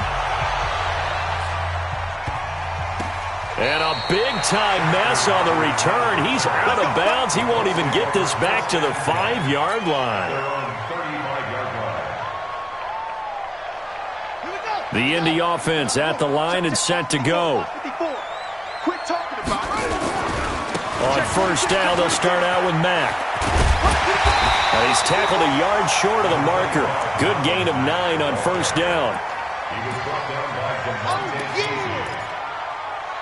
And a big-time mess on the return. He's out of bounds. He won't even get this back to the 5-yard line. The Indy offense at the line and set to go. On first down, they'll start out with Mack. He's tackled a yard short of the marker. Good gain of 9 on first down. He was brought down by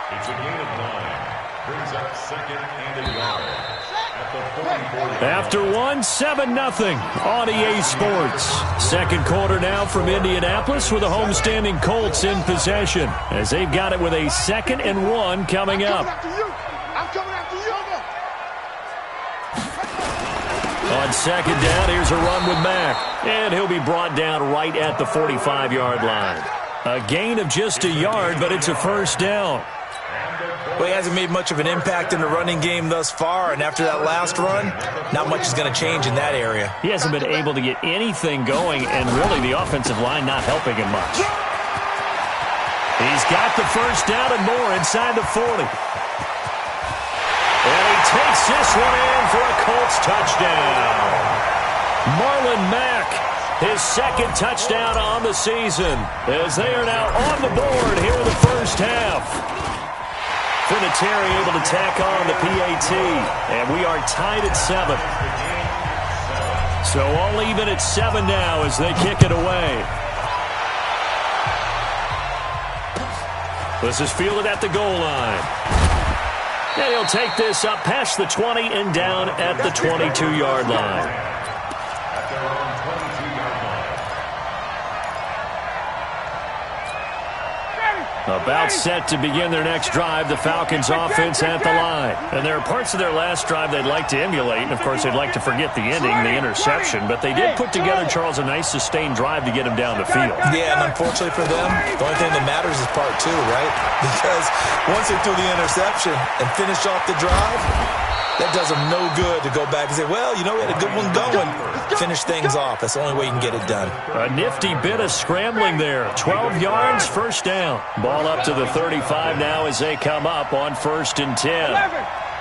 It's a gain of 9. Brings up 2nd and a yard. At the 44. After 7-0 on EA Sports. Second quarter now from Indianapolis with the homestanding Colts in possession as they've got it with a 2nd and 1 coming up. I'm coming after you. On second down, here's a run with Mack. And he'll be brought down right at the 45-yard line. A gain of just a yard, but it's a first down. Well, he hasn't made much of an impact in the running game thus far, and after that last run, not much is going to change in that area. He hasn't been able to get anything going, and really the offensive line not helping him much. He's got the first down and more inside the 40. And he takes this one in for a Colts touchdown. Marlon Mack, his 2nd touchdown on the season, as they are now on the board here in the first half. Vinatieri able to tack on the PAT, and we are tied at 7. So all even at 7 now as they kick it away. This is fielded at the goal line. And he'll take this up past the 20 and down at the 22-yard line. About set to begin their next drive, the Falcons offense at the line. And there are parts of their last drive they'd like to emulate. And, of course, they'd like to forget the ending, the interception. But they did put together, Charles, a nice sustained drive to get him down the field. Yeah, and unfortunately for them, the only thing that matters is part 2, right? Because once they threw the interception and finished off the drive, that does them no good to go back and say, well, you know, we had a good one going. Finish things off. That's the only way you can get it done. A nifty bit of scrambling there. 12 yards, first down. Ball up to the 35 now as they come up on 1st and 10.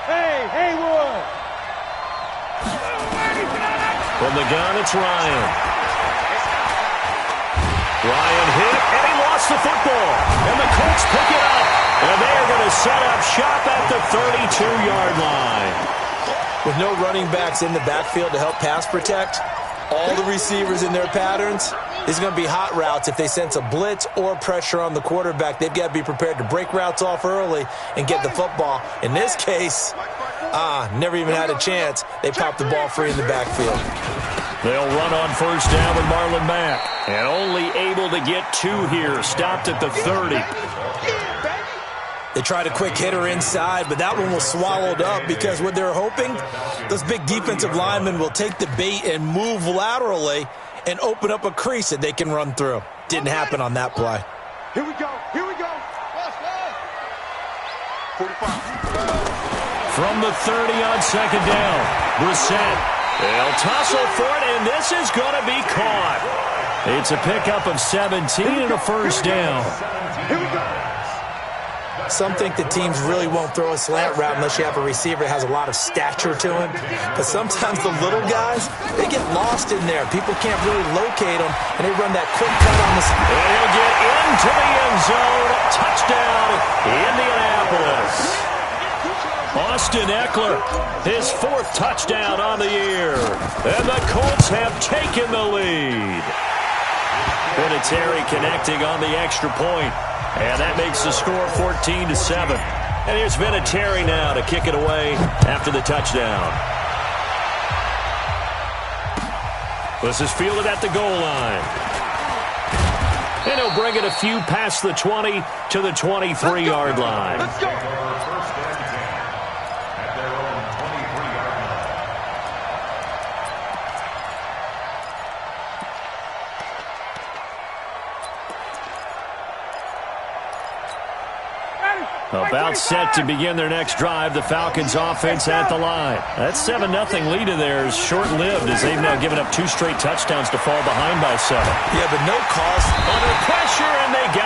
Hey, Haywood. From the gun, it's Ryan. Ryan hit, and he lost the football. And the Colts pick it up. And they are going to set up shop at the 32-yard line. With no running backs in the backfield to help pass protect, all the receivers in their patterns. These are going to be hot routes. If they sense a blitz or pressure on the quarterback, they've got to be prepared to break routes off early and get the football. In this case, never even had a chance. They popped the ball free in the backfield. They'll run on first down with Marlon Mack. And only able to get 2 here. Stopped at the 30. They tried a quick hitter inside, but that one was swallowed up because what they're hoping, those big defensive linemen will take the bait and move laterally and open up a crease that they can run through. Didn't happen on that play. Here we go. Here we go. 45. From the 30 on second down, Brissett. They'll tussle for it, and this is going to be caught. It's a pickup of 17 and a first down. Here we go. Some think the teams really won't throw a slant route unless you have a receiver that has a lot of stature to him. But sometimes the little guys, they get lost in there. People can't really locate them, and they run that quick cut on the side. They'll get into the end zone. Touchdown, Indianapolis. Austin Eckler, his 4th touchdown on the year. And the Colts have taken the lead. Vinatieri connecting on the extra point. And that makes the score 14-7. And here's Vinatieri now to kick it away after the touchdown. This is fielded at the goal line. And he'll bring it a few past the 20 to the 23-yard line. Let's go. About set to begin their next drive, the Falcons offense at the line. That 7-0 lead of theirs short-lived as they've now given up 2 straight touchdowns to fall behind by 7. Yeah, but no cause. On their